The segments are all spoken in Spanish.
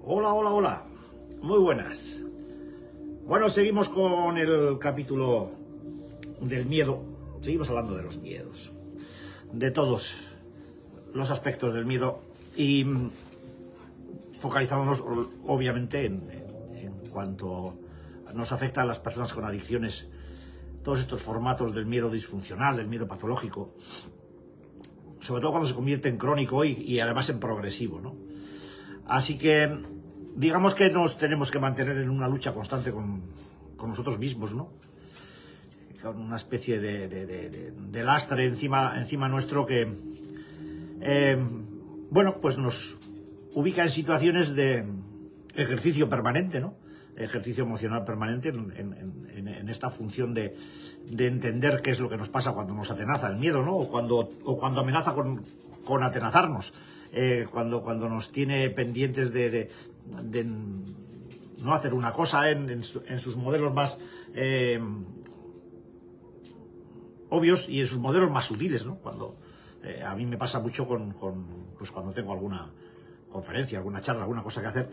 Hola, hola, hola. Muy buenas. Bueno, seguimos con el capítulo del miedo. Seguimos hablando de los miedos. De todos los aspectos del miedo. Y focalizándonos, obviamente, en cuanto nos afecta a las personas con adicciones. Todos estos formatos del miedo disfuncional, del miedo patológico. Sobre todo cuando se convierte en crónico y además en progresivo, ¿no? Así que digamos que nos tenemos que mantener en una lucha constante con nosotros mismos, ¿no? Con una especie de lastre encima nuestro que, bueno, pues nos ubica en situaciones de ejercicio permanente, ¿no? Ejercicio emocional permanente en esta función de entender qué es lo que nos pasa cuando nos atenaza el miedo, ¿no? O cuando amenaza con atenazarnos. Cuando nos tiene pendientes de no hacer una cosa en sus modelos más obvios y en sus modelos más sutiles, ¿no? Cuando a mí me pasa mucho pues cuando tengo alguna conferencia, alguna charla, alguna cosa que hacer,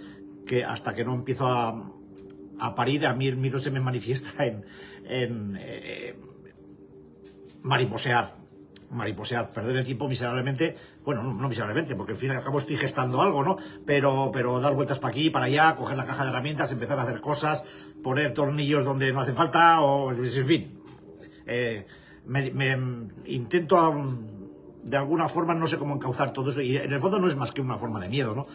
que hasta que no empiezo a parir, a mí el miedo se me manifiesta en mariposear, perder el tiempo miserablemente. Bueno, no miserablemente, porque al fin y al cabo estoy gestando algo, ¿no? Pero dar vueltas para aquí y para allá, coger la caja de herramientas, empezar a hacer cosas, poner tornillos donde no hace falta, o en fin. Me intento de alguna forma, no sé cómo encauzar todo eso, y en el fondo no es más que una forma de miedo, ¿no?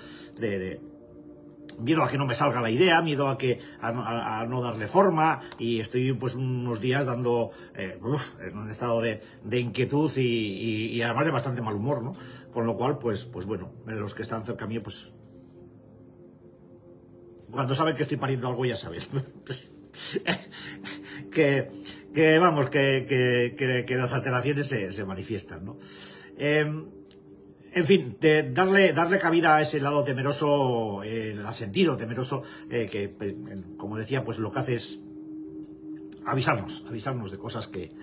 Miedo a que no me salga la idea, miedo a no darle forma, y estoy pues unos días dando en un estado de inquietud y además de bastante mal humor, ¿no? Con lo cual, pues bueno, los que están cerca mío, pues cuando saben que estoy pariendo algo ya saben. Vamos, que las alteraciones se manifiestan, ¿no? En fin, de darle cabida a ese lado temeroso, al sentido temeroso, que, como decía, pues lo que hace es avisarnos de cosas que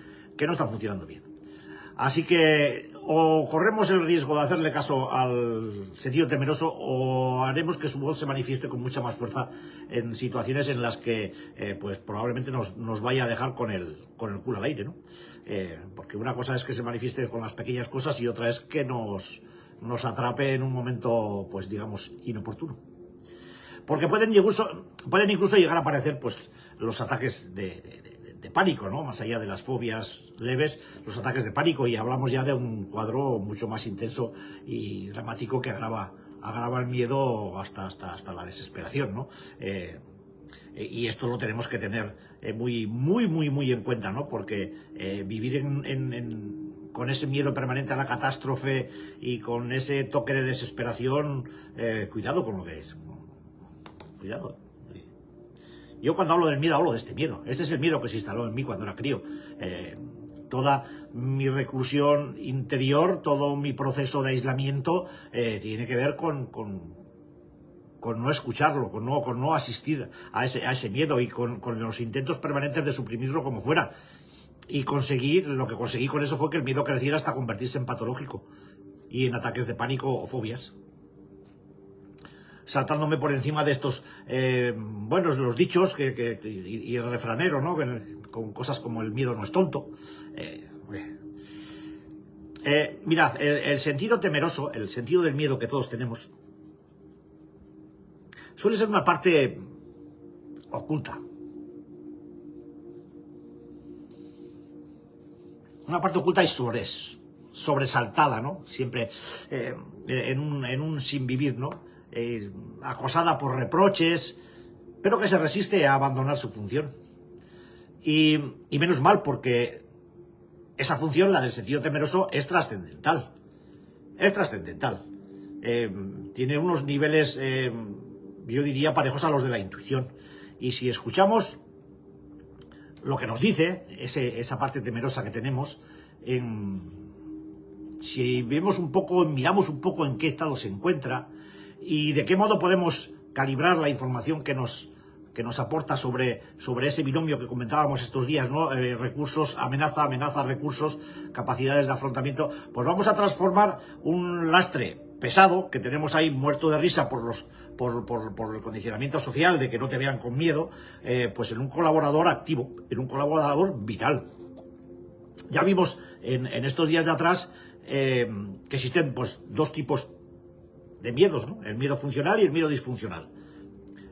no están funcionando bien. Así que o corremos el riesgo de hacerle caso al sentido temeroso, o haremos que su voz se manifieste con mucha más fuerza en situaciones en las que pues probablemente nos vaya a dejar con el culo al aire, ¿no? Porque una cosa es que se manifieste con las pequeñas cosas y otra es que nos atrape en un momento, pues digamos, inoportuno. Porque pueden incluso llegar a aparecer pues los ataques de pánico, ¿no? Más allá de las fobias leves, los ataques de pánico, y hablamos ya de un cuadro mucho más intenso y dramático que agrava el miedo hasta la desesperación, ¿no? Y esto lo tenemos que tener muy en cuenta, ¿no? Porque vivir con ese miedo permanente a la catástrofe y con ese toque de desesperación, cuidado con lo que es. Cuidado. Yo cuando hablo del miedo, hablo de este miedo. Este es el miedo que se instaló en mí cuando era crío. Toda mi reclusión interior, todo mi proceso de aislamiento tiene que ver con no escucharlo, con no asistir a ese miedo, y con los intentos permanentes de suprimirlo como fuera. Y lo que conseguí con eso fue que el miedo creciera hasta convertirse en patológico y en ataques de pánico o fobias. Saltándome por encima de estos, los dichos y el refranero, ¿no? Con cosas como el miedo no es tonto. Mirad, el sentido temeroso, el sentido del miedo que todos tenemos, suele ser una parte oculta. Una parte oculta y sobresaltada, ¿no? Siempre en un sin vivir, ¿no? Acosada por reproches, pero que se resiste a abandonar su función. Y menos mal, porque esa función, la del sentido temeroso, es trascendental. Es trascendental. Tiene unos niveles, yo diría, parejos a los de la intuición. Y si escuchamos lo que nos dice esa parte temerosa que tenemos, si miramos un poco en qué estado se encuentra y de qué modo podemos calibrar la información que nos aporta sobre ese binomio que comentábamos estos días, ¿no? Recursos, amenaza, recursos, capacidades de afrontamiento, pues vamos a transformar un lastre pesado que tenemos ahí muerto de risa por por el condicionamiento social de que no te vean con miedo, pues en un colaborador activo, en un colaborador vital. Ya vimos en estos días de atrás que existen pues dos tipos de miedos, ¿no? El miedo funcional y el miedo disfuncional.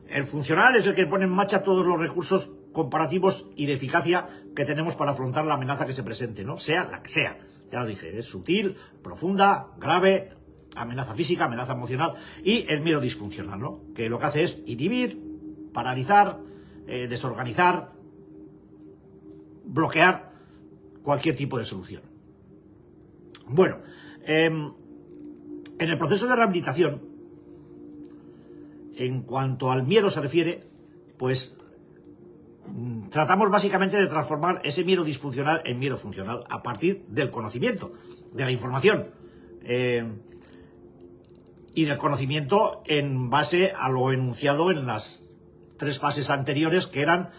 El funcional es el que pone en marcha todos los recursos comparativos y de eficacia que tenemos para afrontar la amenaza que se presente, ¿no? Sea la que sea. Ya lo dije, es sutil, profunda, grave, amenaza física, amenaza emocional, y el miedo disfuncional, ¿no? Que lo que hace es inhibir, paralizar, desorganizar, bloquear cualquier tipo de solución. Bueno, en el proceso de rehabilitación, en cuanto al miedo se refiere, pues tratamos básicamente de transformar ese miedo disfuncional en miedo funcional a partir del conocimiento, de la información y del conocimiento en base a lo enunciado en las 3 fases anteriores, que eran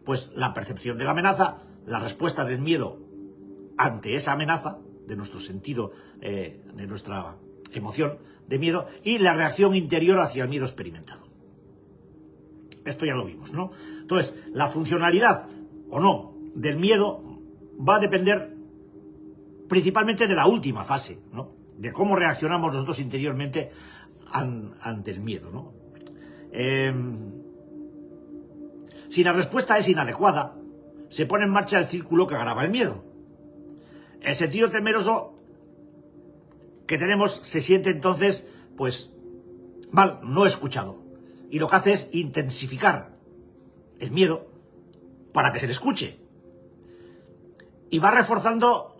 pues la percepción de la amenaza, la respuesta del miedo ante esa amenaza, de nuestro sentido, de nuestra emoción de miedo, y la reacción interior hacia el miedo experimentado. Esto ya lo vimos, ¿no? Entonces, la funcionalidad o no del miedo va a depender principalmente de la última fase, ¿no? De cómo reaccionamos nosotros interiormente ante el miedo, ¿no? Si la respuesta es inadecuada, se pone en marcha el círculo que agrava el miedo. El sentido temeroso que tenemos se siente entonces, pues, mal, no escuchado. Y lo que hace es intensificar el miedo para que se le escuche. Y va reforzando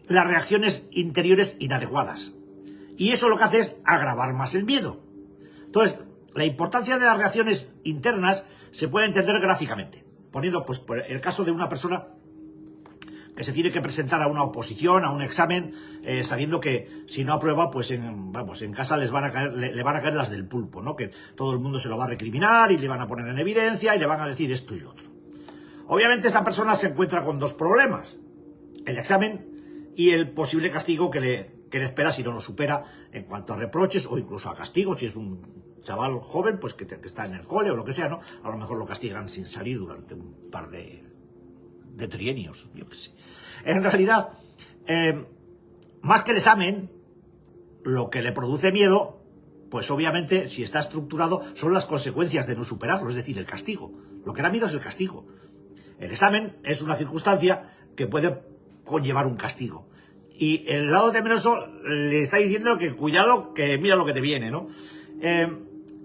las reacciones interiores inadecuadas. Y eso lo que hace es agravar más el miedo. Entonces, la importancia de las reacciones internas se puede entender gráficamente, poniendo pues por el caso de una persona que se tiene que presentar a una oposición, a un examen, sabiendo que si no aprueba, pues en casa le van a caer las del pulpo, ¿no? Que todo el mundo se lo va a recriminar y le van a poner en evidencia y le van a decir esto y lo otro. Obviamente esa persona se encuentra con 2 problemas: el examen y el posible castigo que le espera si no lo supera, en cuanto a reproches o incluso a castigos. Si es un chaval joven, pues que está en el cole o lo que sea, ¿no? A lo mejor lo castigan sin salir durante un par de trienios, yo qué sé. En realidad, más que el examen, lo que le produce miedo, pues obviamente, si está estructurado, son las consecuencias de no superarlo, es decir, el castigo. Lo que da miedo es el castigo. El examen es una circunstancia que puede conllevar un castigo. Y el lado temeroso le está diciendo que cuidado, que mira lo que te viene, ¿no?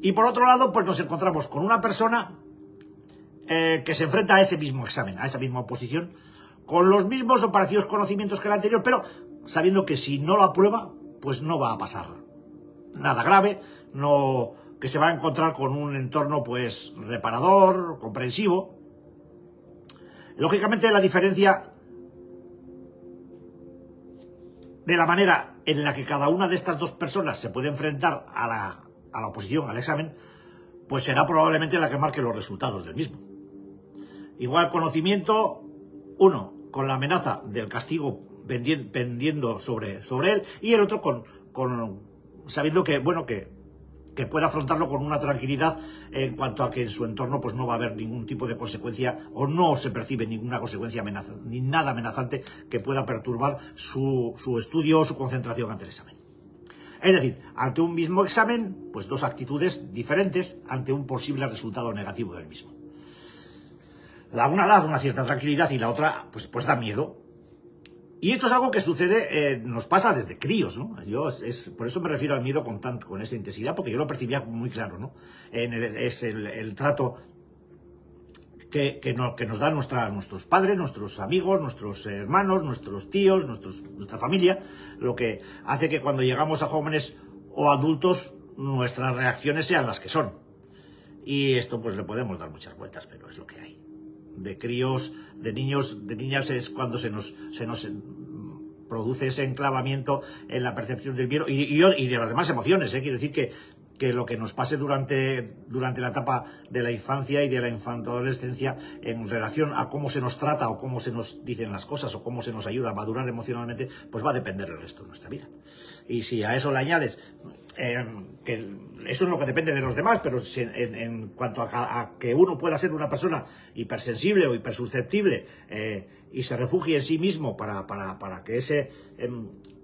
Y por otro lado, pues nos encontramos con una persona que se enfrenta a ese mismo examen, a esa misma oposición, con los mismos o parecidos conocimientos que el anterior, pero sabiendo que si no lo aprueba, pues no va a pasar nada grave, no, que se va a encontrar con un entorno pues reparador, comprensivo. Lógicamente la diferencia de la manera en la que cada una de estas 2 personas se puede enfrentar a la oposición, al examen, pues será probablemente la que marque los resultados del mismo. Igual conocimiento, uno con la amenaza del castigo pendiendo sobre él, y el otro con sabiendo que, bueno, que pueda afrontarlo con una tranquilidad en cuanto a que en su entorno pues no va a haber ningún tipo de consecuencia, o no se percibe ninguna consecuencia ni nada amenazante que pueda perturbar su estudio o su concentración ante el examen. Es decir, ante un mismo examen, pues 2 actitudes diferentes ante un posible resultado negativo del mismo. La una da una cierta tranquilidad y la otra pues da miedo. Y esto es algo que sucede, nos pasa desde críos, ¿no? Por eso me refiero al miedo con esa intensidad, porque yo lo percibía muy claro, ¿no? Es el trato que nos dan nuestros padres, nuestros amigos, nuestros hermanos, nuestros tíos, nuestra familia, lo que hace que cuando llegamos a jóvenes o adultos nuestras reacciones sean las que son. Y esto pues le podemos dar muchas vueltas, pero es lo que hay. De críos, de niños, de niñas es cuando se nos produce ese enclavamiento en la percepción del miedo y de las demás emociones, ¿eh? Quiero decir que lo que nos pase durante la etapa de la infancia y de la infantoadolescencia en relación a cómo se nos trata o cómo se nos dicen las cosas o cómo se nos ayuda a madurar emocionalmente, pues va a depender del resto de nuestra vida. Y si a eso le añades que eso es lo que depende de los demás, pero en cuanto a que uno pueda ser una persona hipersensible o hipersusceptible y se refugie en sí mismo para que ese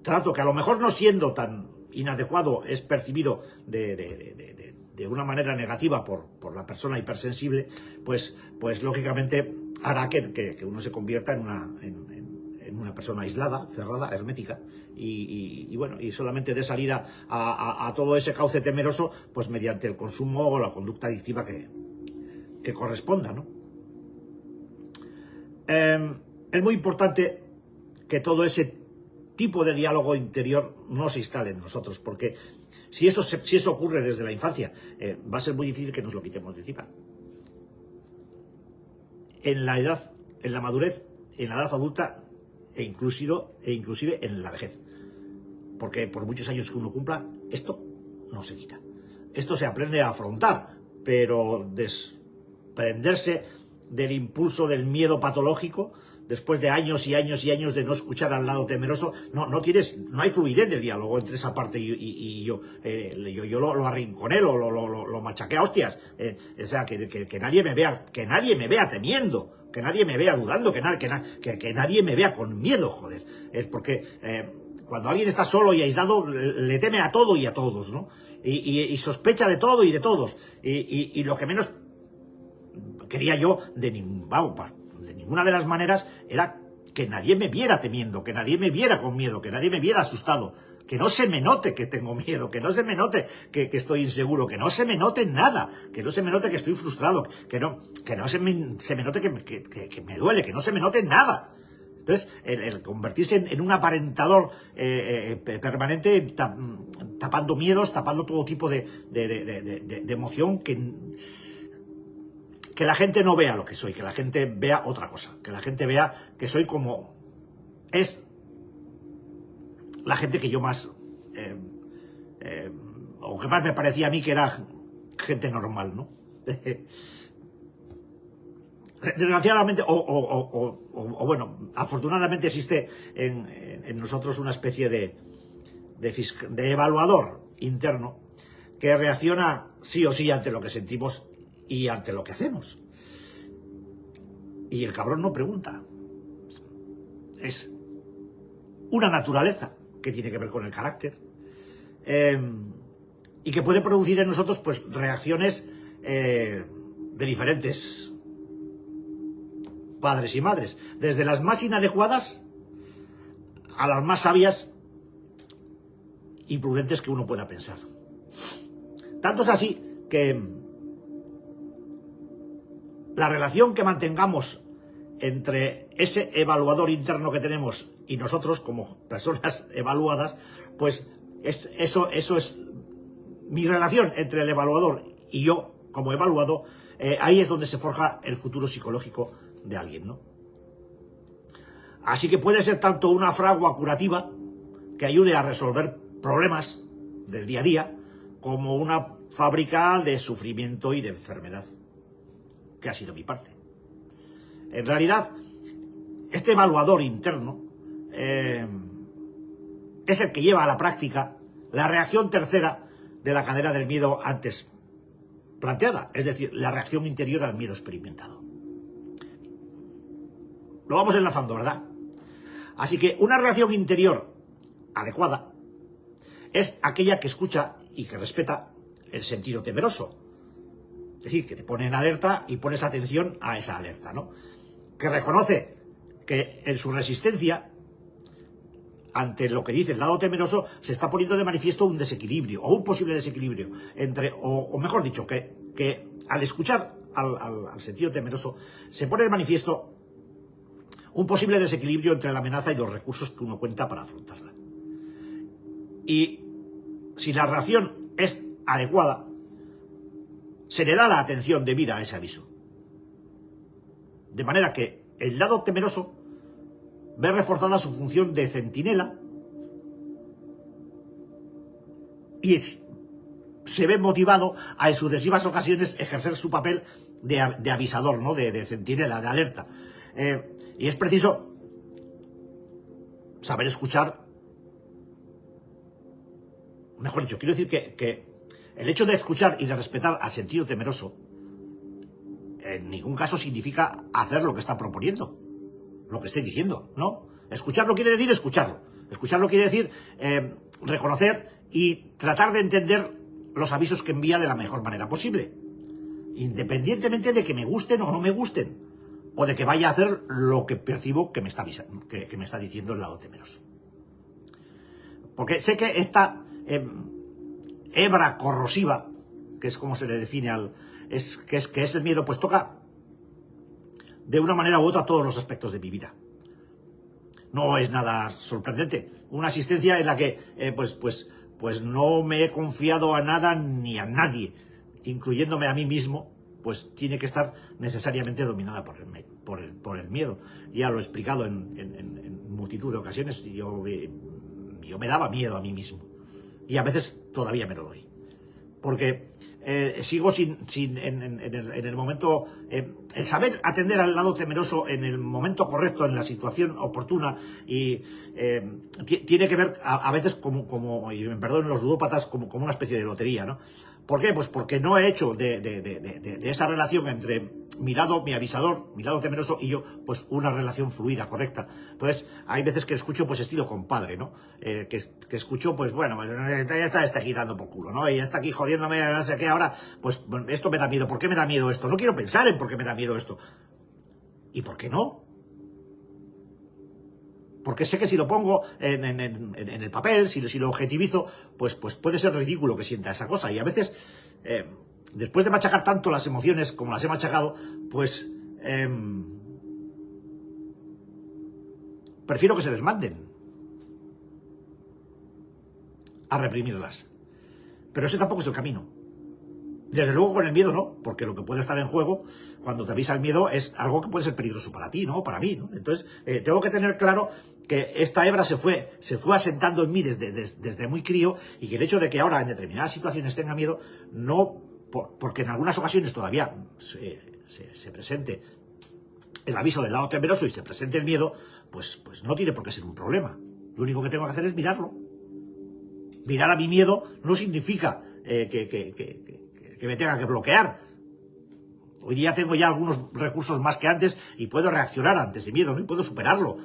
trato, que a lo mejor no siendo tan inadecuado, es percibido de una manera negativa por la persona hipersensible, pues lógicamente hará que uno se convierta en una persona aislada, cerrada, hermética, y bueno, y solamente dé salida a todo ese cauce temeroso, pues mediante el consumo o la conducta adictiva que corresponda, ¿no? Es muy importante que todo ese tipo de diálogo interior no se instale en nosotros, porque si eso ocurre desde la infancia, va a ser muy difícil que nos lo quitemos de encima. En la edad, en la madurez, en la edad adulta, e inclusive en la vejez. Porque por muchos años que uno cumpla, esto no se quita. Esto se aprende a afrontar, pero desprenderse del impulso del miedo patológico, después de años y años y años de no escuchar al lado temeroso, no hay fluidez de diálogo entre esa parte y yo. Yo lo arrinconé, lo machaqué a hostias. O sea, que nadie me vea temiendo, que nadie me vea dudando, que nadie me vea con miedo, joder. Es porque cuando alguien está solo y aislado, le teme a todo y a todos, ¿no? Y sospecha de todo y de todos. Y lo que menos quería yo de ninguna de las maneras era que nadie me viera temiendo, que nadie me viera con miedo, que nadie me viera asustado, que no se me note que tengo miedo, que no se me note que estoy inseguro, que no se me note nada, que no se me note que estoy frustrado, que no se me note que me duele, que no se me note nada. Entonces, el convertirse en un aparentador permanente, tapando miedos, tapando todo tipo de emoción, que la gente no vea lo que soy, que la gente vea otra cosa, que la gente vea que soy como es la gente que yo más, o que más me parecía a mí que era gente normal, ¿no? Desgraciadamente, o bueno, afortunadamente existe en nosotros una especie de evaluador interno que reacciona sí o sí ante lo que sentimos y ante lo que hacemos. Y el cabrón no pregunta. Es una naturaleza que tiene que ver con el carácter y que puede producir en nosotros pues reacciones de diferentes padres y madres, desde las más inadecuadas a las más sabias y prudentes que uno pueda pensar. Tanto es así que la relación que mantengamos entre ese evaluador interno que tenemos y nosotros como personas evaluadas, pues eso es mi relación entre el evaluador y yo como evaluado. Ahí es donde se forja el futuro psicológico de alguien, ¿no? Así que puede ser tanto una fragua curativa que ayude a resolver problemas del día a día, como una fábrica de sufrimiento y de enfermedad, que ha sido mi parte. En realidad, este evaluador interno es el que lleva a la práctica la reacción tercera de la cadena del miedo antes planteada, es decir, la reacción interior al miedo experimentado. Lo vamos enlazando, ¿verdad? Así que una reacción interior adecuada es aquella que escucha y que respeta el sentido temeroso. Es decir, que te pone en alerta y pones atención a esa alerta, ¿no? Que reconoce que en su resistencia ante lo que dice el lado temeroso se está poniendo de manifiesto un desequilibrio o un posible desequilibrio entre, o mejor dicho, que al escuchar al sentido temeroso se pone de manifiesto un posible desequilibrio entre la amenaza y los recursos que uno cuenta para afrontarla. Y si la reacción es adecuada, se le da la atención debida a ese aviso. De manera que el lado temeroso ve reforzada su función de centinela y se ve motivado a en sucesivas ocasiones ejercer su papel de avisador, ¿no? de centinela, de alerta. Y es preciso saber escuchar mejor dicho, quiero decir que el hecho de escuchar y de respetar al sentido temeroso en ningún caso significa hacer lo que está proponiendo, lo que estoy diciendo, ¿no? Escucharlo quiere decir escucharlo. Escucharlo quiere decir reconocer y tratar de entender los avisos que envía de la mejor manera posible, independientemente de que me gusten o no me gusten, o de que vaya a hacer lo que percibo que me está avisando, que me está diciendo el lado temeroso. Porque sé que esta hebra corrosiva, que es como se le define que es el miedo, pues toca de una manera u otra todos los aspectos de mi vida. No es nada sorprendente. Una existencia en la que pues no me he confiado a nada ni a nadie, incluyéndome a mí mismo, pues tiene que estar necesariamente dominada por el miedo. Ya lo he explicado en multitud de ocasiones. Yo me daba miedo a mí mismo. Y a veces todavía me lo doy. Porque sigo en el momento, el saber atender al lado temeroso en el momento correcto, en la situación oportuna, y tiene que ver a veces como, y me perdonen los ludópatas, como una especie de lotería, ¿no? ¿Por qué? Pues porque no he hecho de esa relación entre mi avisador, mi lado temeroso y yo, pues una relación fluida, correcta. Entonces, hay veces que escucho, pues estilo compadre, ¿no? Que escucho, pues bueno, ya está aquí dando por culo, ¿no? Y ya está aquí jodiéndome, no sé qué, ahora, pues bueno, esto me da miedo. ¿Por qué me da miedo esto? No quiero pensar en por qué me da miedo esto. ¿Y por qué no? Porque sé que si lo pongo en el papel, si lo objetivizo, pues puede ser ridículo que sienta esa cosa. Y a veces, después de machacar tanto las emociones como las he machacado, pues prefiero que se desmanden a reprimirlas. Pero ese tampoco es el camino. Desde luego con el miedo no, porque lo que puede estar en juego cuando te avisa el miedo es algo que puede ser peligroso para ti, ¿no? Para mí, ¿no? Entonces, tengo que tener claro que esta hebra se fue asentando en mí desde muy crío, y que el hecho de que ahora en determinadas situaciones tenga miedo, no porque en algunas ocasiones todavía se presente el aviso del lado temeroso y se presente el miedo, pues no tiene por qué ser un problema. Lo único que tengo que hacer es mirarlo. Mirar a mi miedo no significa que me tenga que bloquear. Hoy día tengo ya algunos recursos más que antes y puedo reaccionar ante ese miedo, ¿no? Y puedo superarlo.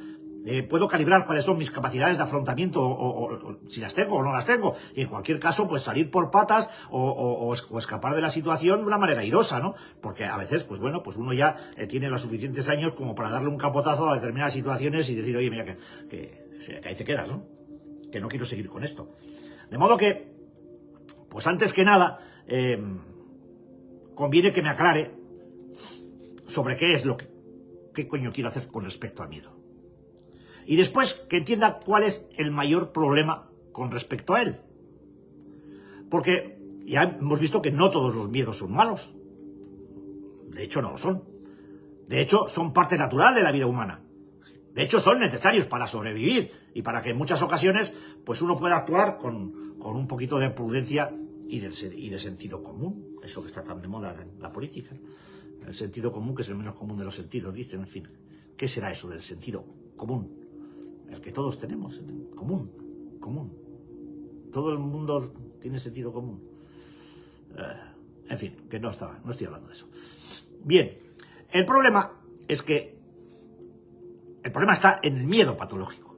Puedo calibrar cuáles son mis capacidades de afrontamiento, o si las tengo o no las tengo. Y en cualquier caso, pues salir por patas o escapar de la situación de una manera airosa, ¿no? Porque a veces, pues bueno, pues uno ya tiene los suficientes años como para darle un capotazo a determinadas situaciones y decir, oye, mira, que ahí te quedas, ¿no? Que no quiero seguir con esto. De modo que, pues antes que nada, conviene que me aclare sobre qué coño quiero hacer con respecto al miedo. Y después que entienda cuál es el mayor problema con respecto a él. Porque ya hemos visto que no todos los miedos son malos. De hecho, no lo son. De hecho, son parte natural de la vida humana. De hecho, son necesarios para sobrevivir y para que en muchas ocasiones pues uno pueda actuar con un poquito de prudencia y de sentido común. Eso que está tan de moda en la política. El sentido común, que es el menos común de los sentidos, dicen. En fin, ¿qué será eso del sentido común? El que todos tenemos, común. Todo el mundo tiene sentido común. En fin, que no estoy hablando de eso. Bien, el problema está en el miedo patológico.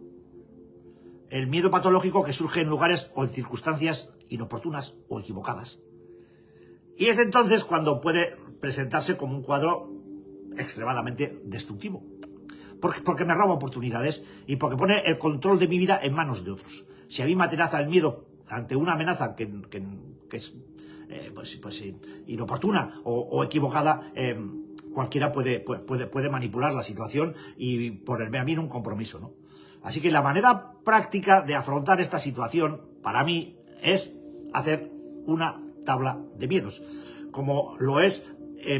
El miedo patológico que surge en lugares o en circunstancias inoportunas o equivocadas. Y es entonces cuando puede presentarse como un cuadro extremadamente destructivo. Porque me roba oportunidades y porque pone el control de mi vida en manos de otros. Si a mí me atenaza el miedo ante una amenaza que es inoportuna o equivocada, cualquiera puede manipular la situación y ponerme a mí en un compromiso, ¿no? Así que la manera práctica de afrontar esta situación, para mí, es hacer una tabla de miedos. Como lo es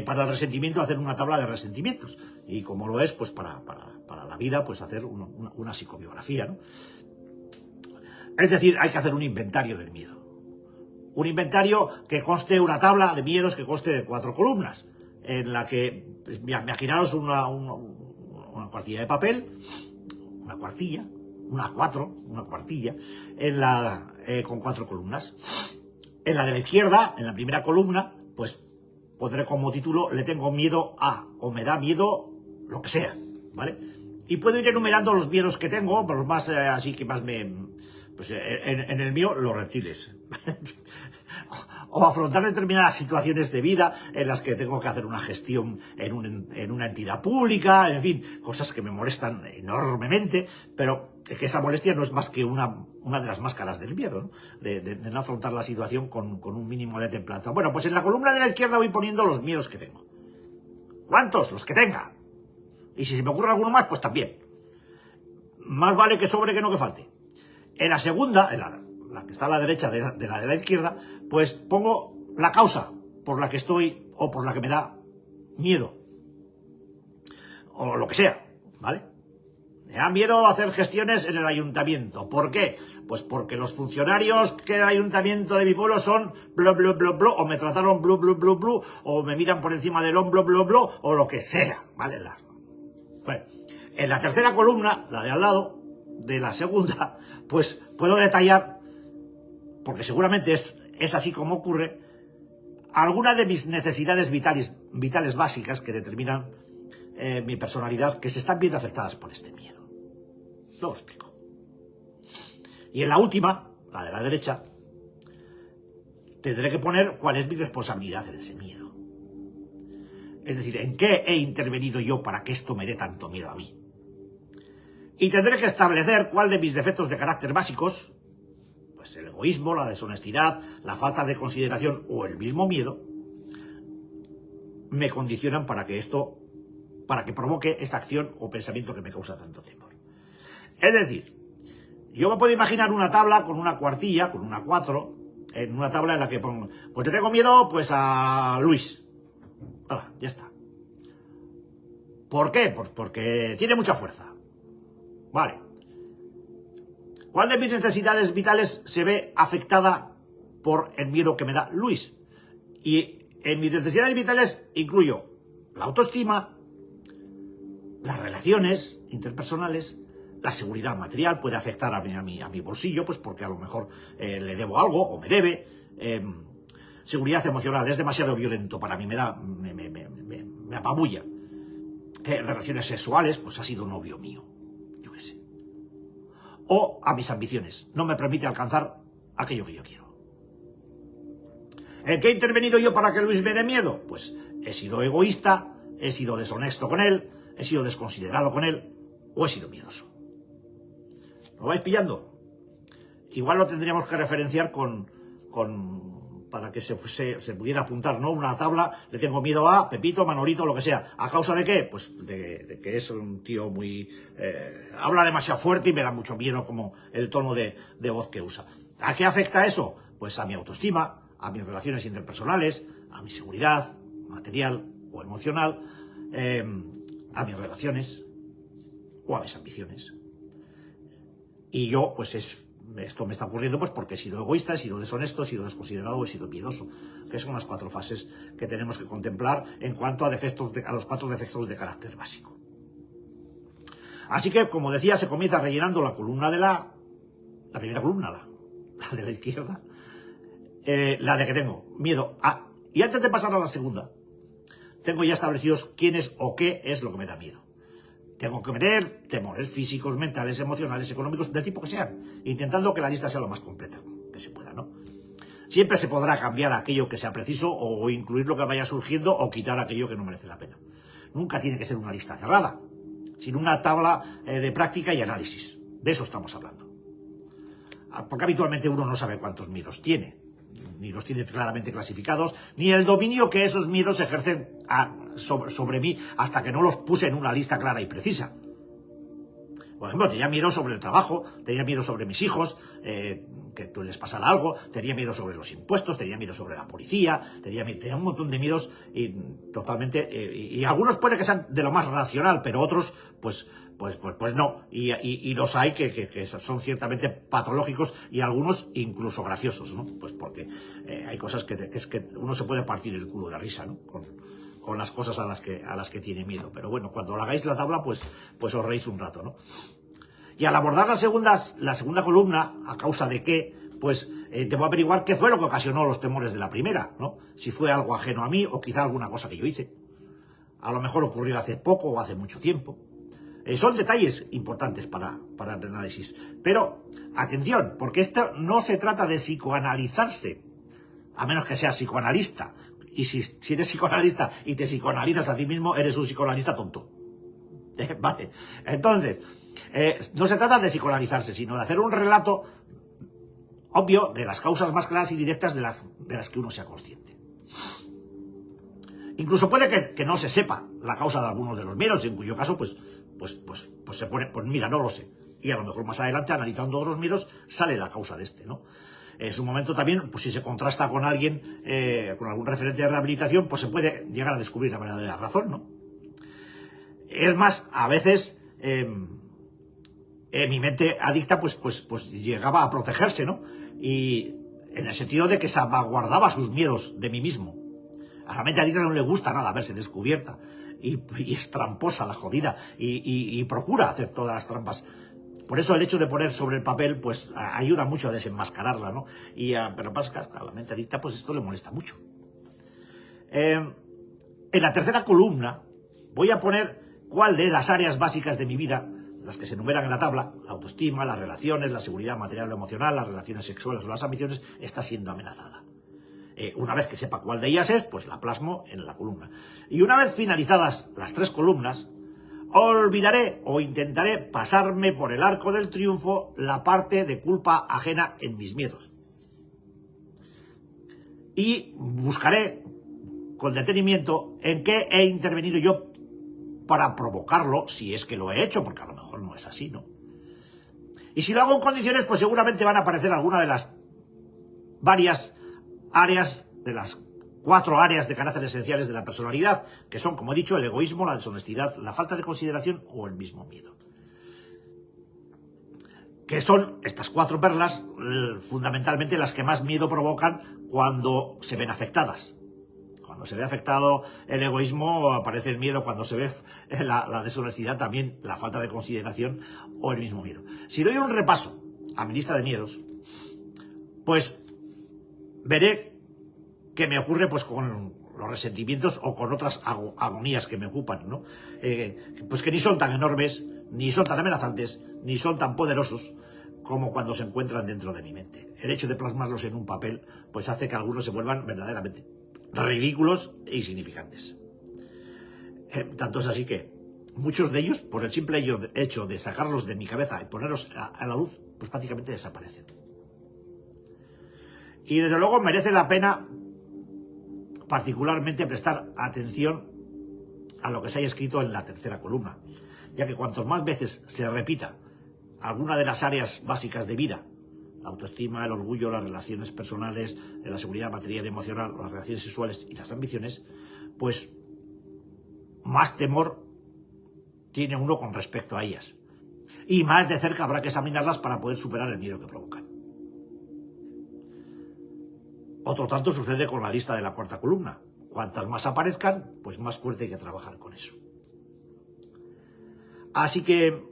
para el resentimiento, hacer una tabla de resentimientos. Y como lo es, pues para la vida, pues hacer una psicobiografía, ¿no? Es decir, hay que hacer un inventario del miedo. Un inventario que conste una tabla de miedos que conste de 4 columnas. En la que, pues, imaginaros una cuartilla de papel, una cuartilla, una A4, una cuartilla, con 4 columnas. En la de la izquierda, en la primera columna, pues pondré como título, le tengo miedo a, o me da miedo lo que sea, ¿vale? Y puedo ir enumerando los miedos que tengo, los más así que más pues en el mío, los reptiles. O afrontar determinadas situaciones de vida en las que tengo que hacer una gestión en una entidad pública, en fin, cosas que me molestan enormemente, pero es que esa molestia no es más que una de las máscaras del miedo, ¿no? De no afrontar la situación con un mínimo de templanza. Bueno, pues en la columna de la izquierda voy poniendo los miedos que tengo. ¿Cuántos? Los que tenga. Y si se me ocurre alguno más, pues también. Más vale que sobre que no que falte. En la segunda, la que está a la derecha de la izquierda, pues pongo la causa por la que estoy o por la que me da miedo. O lo que sea, ¿vale? Me da miedo hacer gestiones en el ayuntamiento. ¿Por qué? Pues porque los funcionarios del ayuntamiento de mi pueblo son blu, blu, blu, blu, o me trataron blu, blu, blu, blu, o me miran por encima del hombro, blu, blu, o lo que sea, ¿vale? Bueno, en la tercera columna, la de al lado, de la segunda, pues puedo detallar, porque seguramente es así como ocurre, algunas de mis necesidades vitales básicas que determinan mi personalidad, que se están viendo afectadas por este miedo. Lo explico. Y en la última, la de la derecha, tendré que poner cuál es mi responsabilidad en ese miedo. Es decir, ¿en qué he intervenido yo para que esto me dé tanto miedo a mí? Y tendré que establecer cuál de mis defectos de carácter básicos, pues el egoísmo, la deshonestidad, la falta de consideración o el mismo miedo, me condicionan para que provoque esa acción o pensamiento que me causa tanto temor. Es decir, yo me puedo imaginar una tabla con una cuartilla, con una 4, en una tabla en la que pongo, pues te tengo miedo pues a Luis. Ah, ya está. ¿Por qué? Pues porque tiene mucha fuerza. Vale. ¿Cuál de mis necesidades vitales se ve afectada por el miedo que me da Luis? Y en mis necesidades vitales incluyo la autoestima, las relaciones interpersonales, la seguridad material puede afectar a mi bolsillo, pues porque a lo mejor le debo algo o me debe. Seguridad emocional, es demasiado violento para mí, me apabulla. Relaciones sexuales, pues ha sido novio mío, yo qué sé. O a mis ambiciones, no me permite alcanzar aquello que yo quiero. ¿En qué he intervenido yo para que Luis me dé miedo? Pues he sido egoísta, he sido deshonesto con él, he sido desconsiderado con él, o he sido miedoso. ¿Lo vais pillando? Igual lo tendríamos que referenciar para que se pudiera apuntar, ¿no? Una tabla, le tengo miedo a Pepito, Manolito, lo que sea. ¿A causa de qué? Pues de que es un tío muy... habla demasiado fuerte y me da mucho miedo como el tono de voz que usa. ¿A qué afecta eso? Pues a mi autoestima, a mis relaciones interpersonales, a mi seguridad material o emocional, a mis relaciones o a mis ambiciones. Y yo, pues esto me está ocurriendo pues porque he sido egoísta, he sido deshonesto, he sido desconsiderado, he sido miedoso, que son las 4 fases que tenemos que contemplar en cuanto a los 4 defectos de carácter básico. Así que, como decía, se comienza rellenando la columna de la primera columna, la de la izquierda, la de que tengo miedo a... Y antes de pasar a la segunda, tengo ya establecidos quién es o qué es lo que me da miedo. Tengo que meter temores físicos, mentales, emocionales, económicos, del tipo que sean, intentando que la lista sea lo más completa que se pueda, ¿no? Siempre se podrá cambiar aquello que sea preciso o incluir lo que vaya surgiendo o quitar aquello que no merece la pena. Nunca tiene que ser una lista cerrada, sino una tabla de práctica y análisis. De eso estamos hablando. Porque habitualmente uno no sabe cuántos miedos tiene, ni los tiene claramente clasificados, ni el dominio que esos miedos ejercen sobre mí hasta que no los puse en una lista clara y precisa. Por ejemplo, tenía miedo sobre el trabajo, tenía miedo sobre mis hijos, que les pasara algo, tenía miedo sobre los impuestos, tenía miedo sobre la policía, tenía un montón de miedos y algunos puede que sean de lo más racional, pero otros pues no, y los hay que son ciertamente patológicos y algunos incluso graciosos, ¿no? Pues porque hay cosas que uno se puede partir el culo de risa, ¿no? Con las cosas a las que tiene miedo. Pero bueno, cuando hagáis la tabla, pues os reís un rato, ¿no? Y al abordar la segunda columna, ¿a causa de qué? Pues debo averiguar qué fue lo que ocasionó los temores de la primera, ¿no? Si fue algo ajeno a mí o quizá alguna cosa que yo hice. A lo mejor ocurrió hace poco o hace mucho tiempo. Son detalles importantes para el análisis. Pero, atención, porque esto no se trata de psicoanalizarse, a menos que seas psicoanalista. Y si eres psicoanalista y te psicoanalizas a ti mismo, eres un psicoanalista tonto. Vale. Entonces, no se trata de psicoanalizarse, sino de hacer un relato obvio de las causas más claras y directas de las que uno sea consciente. Incluso puede que no se sepa la causa de algunos de los miedos, en cuyo caso, pues se pone, pues mira, no lo sé. Y a lo mejor más adelante, analizando otros miedos, sale la causa de este, ¿no? Es un momento también, pues si se contrasta con alguien, con algún referente de rehabilitación, pues se puede llegar a descubrir la verdadera razón, ¿no? Es más, a veces mi mente adicta pues llegaba a protegerse, ¿no? Y en el sentido de que salvaguardaba sus miedos de mí mismo. A la mente adicta no le gusta nada verse descubierta. Y es tramposa la jodida. Y procura hacer todas las trampas. Por eso el hecho de poner sobre el papel, pues ayuda mucho a desenmascararla, ¿no? Pero pasa que a la mente adicta, pues esto le molesta mucho. En la tercera columna voy a poner cuál de las áreas básicas de mi vida, las que se enumeran en la tabla, la autoestima, las relaciones, la seguridad material o emocional, las relaciones sexuales o las ambiciones, está siendo amenazada. Una vez que sepa cuál de ellas es, pues la plasmo en la columna. Y una vez finalizadas las 3 columnas, olvidaré o intentaré pasarme por el arco del triunfo la parte de culpa ajena en mis miedos. Y buscaré con detenimiento en qué he intervenido yo para provocarlo, si es que lo he hecho, porque a lo mejor no es así, ¿no? Y si lo hago en condiciones, pues seguramente van a aparecer algunas de las varias áreas, de las 4 áreas de carácter esenciales de la personalidad, que son, como he dicho, el egoísmo, la deshonestidad, la falta de consideración o el mismo miedo. Que son estas 4 perlas, fundamentalmente las que más miedo provocan cuando se ven afectadas. Cuando se ve afectado el egoísmo, aparece el miedo. Cuando se ve la deshonestidad, también la falta de consideración o el mismo miedo. Si doy un repaso a mi lista de miedos, pues veré qué me ocurre pues con los resentimientos o con otras agonías que me ocupan, ¿no? Pues que ni son tan enormes, ni son tan amenazantes, ni son tan poderosos como cuando se encuentran dentro de mi mente. El hecho de plasmarlos en un papel, pues hace que algunos se vuelvan verdaderamente ridículos e insignificantes. Tanto es así que muchos de ellos, por el simple hecho de sacarlos de mi cabeza y ponerlos a la luz, pues prácticamente desaparecen. Y desde luego merece la pena particularmente prestar atención a lo que se haya escrito en la tercera columna, ya que cuantas más veces se repita alguna de las áreas básicas de vida, la autoestima, el orgullo, las relaciones personales, la seguridad material y emocional, las relaciones sexuales y las ambiciones, pues más temor tiene uno con respecto a ellas. Y más de cerca habrá que examinarlas para poder superar el miedo que provocan. Otro tanto sucede con la lista de la 4ª columna. Cuantas más aparezcan, pues más fuerte hay que trabajar con eso. Así que,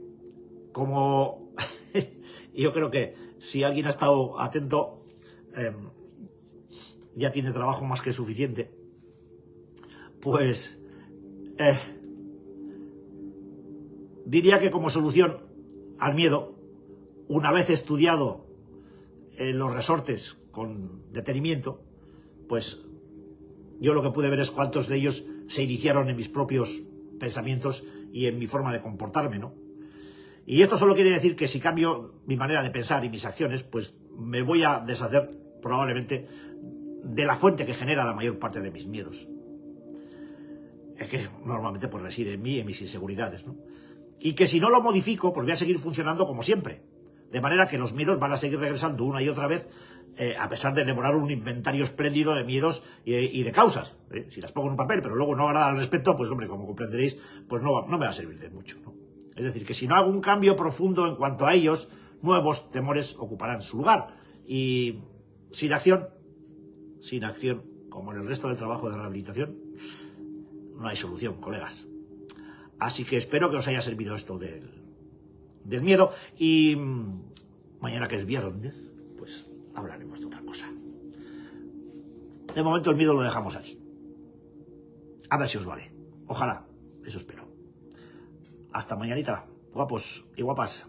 como yo creo que si alguien ha estado atento, ya tiene trabajo más que suficiente, pues diría que como solución al miedo, una vez estudiado los resortes con detenimiento, pues yo lo que pude ver es cuántos de ellos se iniciaron en mis propios pensamientos y en mi forma de comportarme, ¿no? Y esto solo quiere decir que si cambio mi manera de pensar y mis acciones, pues me voy a deshacer probablemente de la fuente que genera la mayor parte de mis miedos. Es que normalmente pues reside en mí y en mis inseguridades, ¿no? Y que si no lo modifico, pues voy a seguir funcionando como siempre. De manera que los miedos van a seguir regresando una y otra vez, a pesar de elaborar un inventario espléndido de miedos y de causas. Si las pongo en un papel, pero luego no hago nada al respecto, pues hombre, como comprenderéis, pues no me va a servir de mucho, ¿no? Es decir, que si no hago un cambio profundo en cuanto a ellos, nuevos temores ocuparán su lugar. Y sin acción, como en el resto del trabajo de rehabilitación, no hay solución, colegas. Así que espero que os haya servido esto del del miedo. Y mañana, que es viernes, pues hablaremos de otra cosa. De momento el miedo lo dejamos aquí. A ver si os vale. Ojalá, eso espero. Hasta mañanita, guapos y guapas.